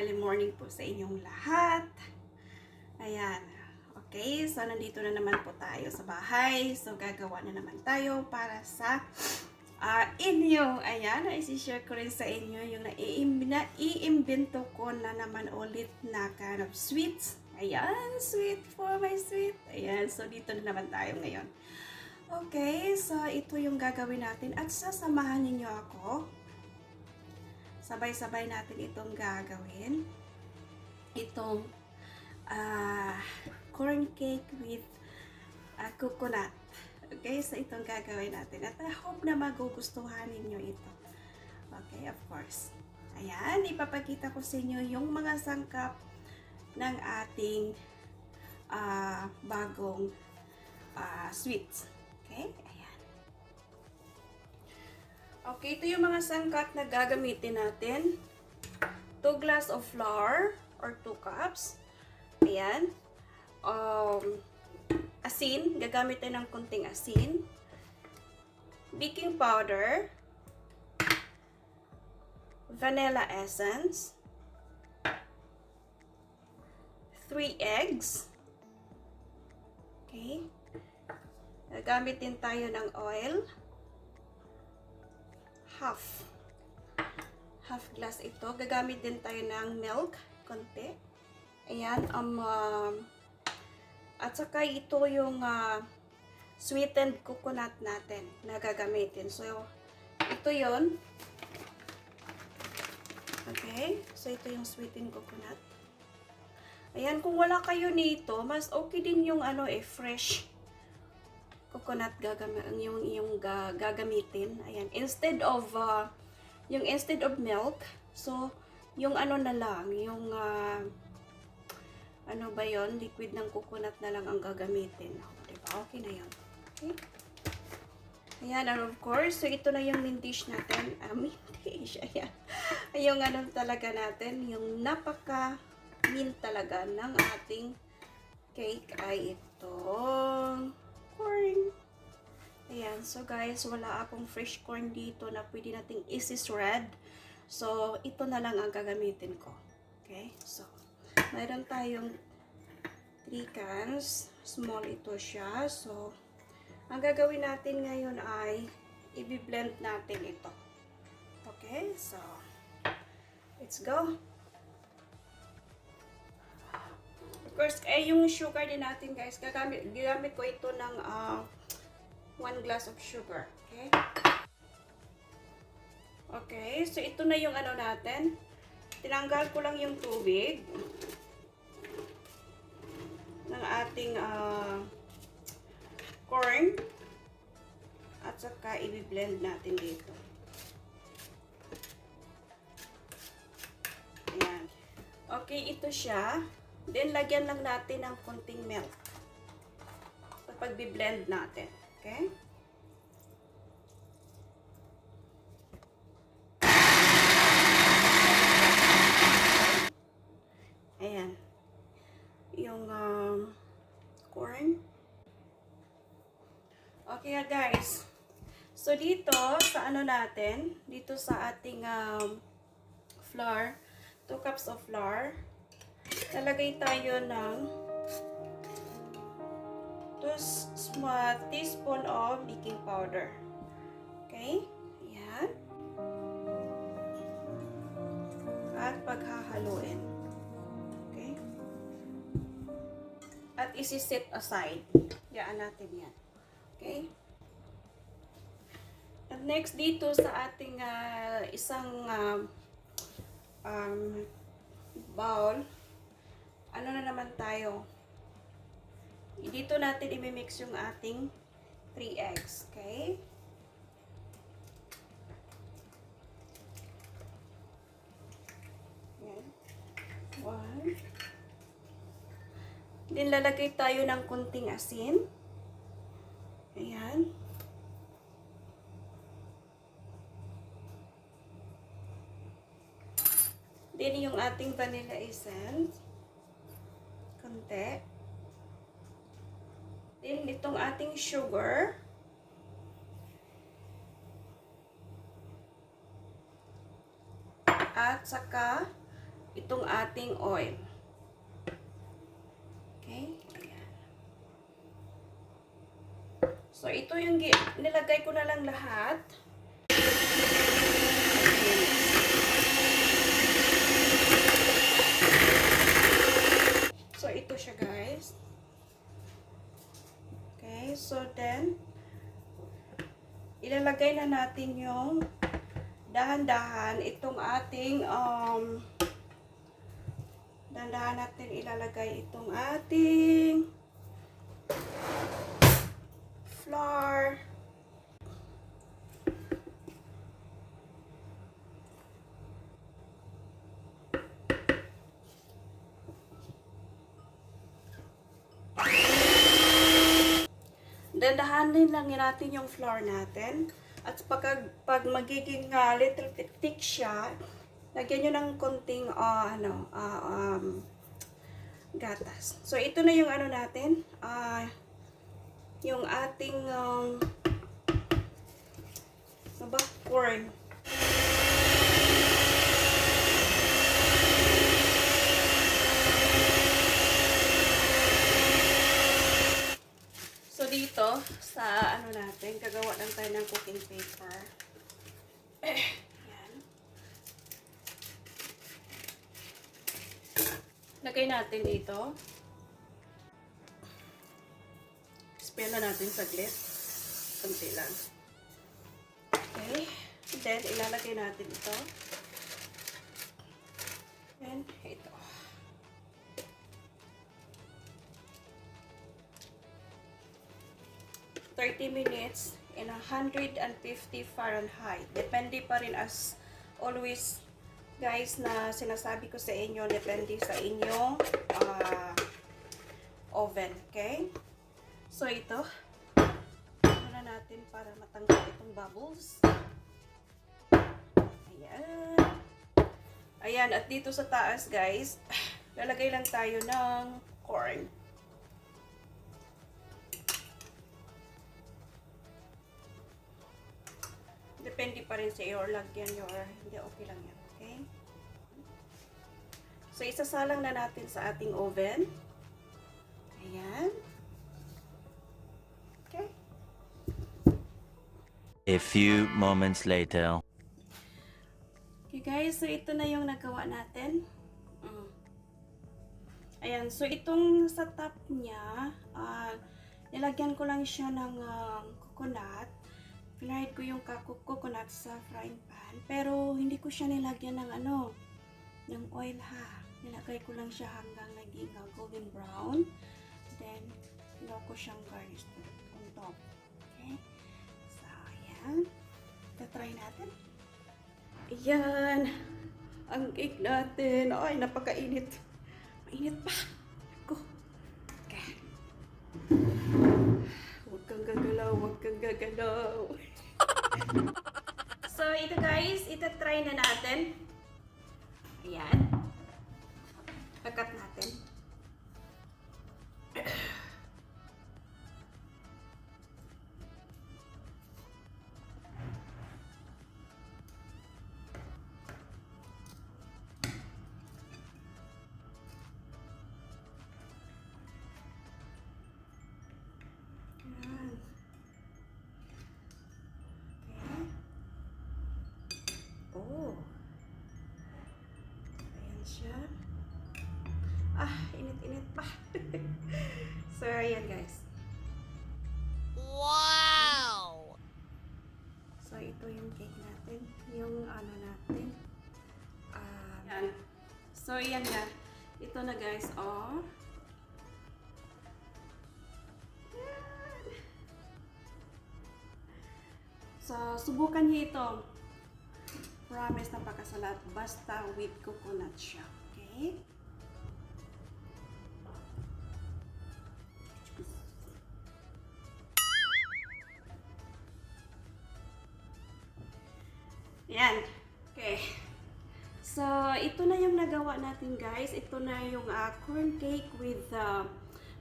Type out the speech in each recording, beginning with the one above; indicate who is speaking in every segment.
Speaker 1: early morning po sa inyong lahat. Ayan. Okay, so nandito na naman po tayo sa bahay. So gagawa na naman tayo para sa inyo. Ayan, isi-share ko rin sa inyo yung naiimbento ko na naman ulit na kind of sweets. Ayan, sweet for my sweet. Ayan, so dito na naman tayo ngayon. Okay, so ito yung gagawin natin at sasamahan niyo ako. Sabay-sabay natin itong gagawin. Itong corn cake with coconut. Okay, so itong gagawin natin. At I hope na magugustuhan ninyo ito. Okay, of course. Ayan, ipapakita ko sa inyo yung mga sangkap ng ating bagong sweets. Okay, ayan. Okay, ito yung mga sangkap na gagamitin natin. 2 glass of flour or 2 cups. Ayan. Asin, gagamitin ng kunting asin. Baking powder. Vanilla essence. 3 eggs. Okay. Gagamitin tayo ng oil. Half glass ito. Gagamit din tayo ng milk, konti. Ayan, at saka ito yung sweetened coconut natin na gagamitin. So, ito yon. Okay, so ito yung sweetened coconut. Ayan, kung wala kayo nito, mas okay din yung fresh coconut gagamitin. Ayan, instead of milk, so yung na lang, yung liquid ng coconut na lang ang gagamitin. Diba? Okay na yun. Okay? Ayan, and of course, so ito na yung main dish natin. Main dish, ayan. Yung talaga natin, yung napaka-mint talaga ng ating cake ay itong corn. Ayan, so guys, wala akong fresh corn dito na pwede nating isi-shred. So, ito na lang ang gagamitin ko. Okay, so, mayroon tayong 3 cans. Small ito siya. So, ang gagawin natin ngayon ay i-blend natin ito. Okay, so, let's go. Of course, yung sugar din natin, guys, ginamit ko ito ng 1 glass of sugar. Okay? Okay, so ito na yung natin. Tinanggal ko lang yung tubig ng ating corn at saka i-blend natin dito. Ayan. Okay, ito siya. Then, lagyan lang natin ng konting milk kapag i-blend natin. Okay? Ayan. Yung corn. Okay guys. So, dito sa natin, dito sa ating flour, 2 cups of flour, lalagay tayo ng 2 small teaspoon of baking powder. Okay? Ayan. At paghahaluin. Okay? At isi-set aside. Yaan natin yan. Okay? At next dito sa ating isang bowl, na naman tayo? Dito natin i-mix yung ating 3 eggs. Okay? Ayan. 1. Then, lalagay tayo ng kunting asin. Ayan. Then, yung ating vanilla essence. Konti. Then, itong ating sugar. At saka itong ating oil. Okay? Ayan. So, ito yung nilagay ko na lang lahat. So, ito siya guys. Okay, so then, ilalagay na natin yung dahan-dahan itong ating dahan-dahan natin ilalagay itong ating flour. Dandahanin lang natin yung flour natin. At pag magiging little thick siya, lagyan nyo ng konting gatas. So, ito na yung ano natin. Yung ating corn. So, dito, sa ano natin, gagawa lang tayo ng cooking paper. Ayan. Lagay natin dito. Spin na natin saglit. Kunti lang. Okay. Then, ilalagay natin ito. And ito. minutes in 150 Fahrenheit. Depende pa rin as always, guys, na sinasabi ko sa inyo, depende sa inyong oven, okay? So, ito. Muna natin para matanggal itong bubbles. Ayan. Ayan, at dito sa taas, guys, lalagay lang tayo ng corn. Depende pa rin sa iyo, or lagyan nyo, or hindi, okay lang yan, okay? So, isasalang na natin sa ating oven. Ayan. Okay.
Speaker 2: A few moments later.
Speaker 1: Okay guys, so ito na yung nagawa natin. Ayan, so itong sa top niya, nilagyan ko lang siya ng coconut. Pinahid ko yung coconut sa frying pan, pero hindi ko siya nilagyan ng ng oil ha. Nilagay ko lang siya hanggang naging golden brown. Then, ginawa ko siyang garnish on top. Okay? So, ayan. Try natin. Ayan. Ang cake natin. Ay, napakainit. Mainit pa. Ako. Okay. Huwag kang gagalaw. Huwag kang gagalaw. So, ito guys. Ita-try na natin. Ayan. Kakat natin. Oh. Ayan siya. Init-init pa. So, ayan guys.
Speaker 3: Wow!
Speaker 1: So, ito yung cake natin. Yung natin. Ayan. So, ayan na. Ito na guys, oh. Ayan. So, subukan niyo ito. Promise, napakasarap. Basta with coconut siya. Okay? Yan. Okay. So, ito na yung nagawa natin guys. Ito na yung corn cake with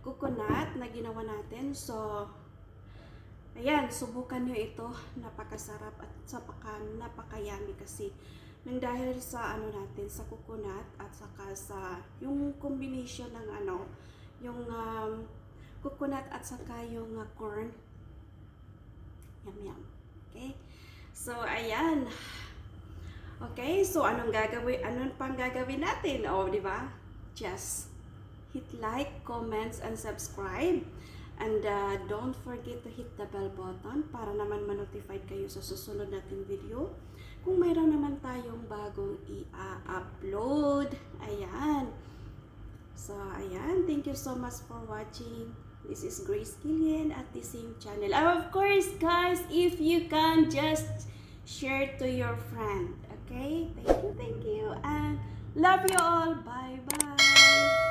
Speaker 1: coconut na ginawa natin. So, ayan, subukan nyo ito. Napakasarap at napaka-yummy kasi Nang dahil sa ano natin, sa coconut at saka sa yung combination ng ano, yung coconut at saka yung corn. Yum yum. Okay? So ayan. Okay, so anong pang gagawin natin? Oh, di ba? Just hit like, comments, and subscribe. And don't forget to hit the bell button para naman ma-notified kayo sa susunod nating video. Kung mayroon naman tayong bagong i-upload. Ayan. So, ayan. Thank you so much for watching. This is Grace Guillien at the same channel. And of course, guys, if you can just share to your friend. Okay? Thank you. And love you all. Bye-bye.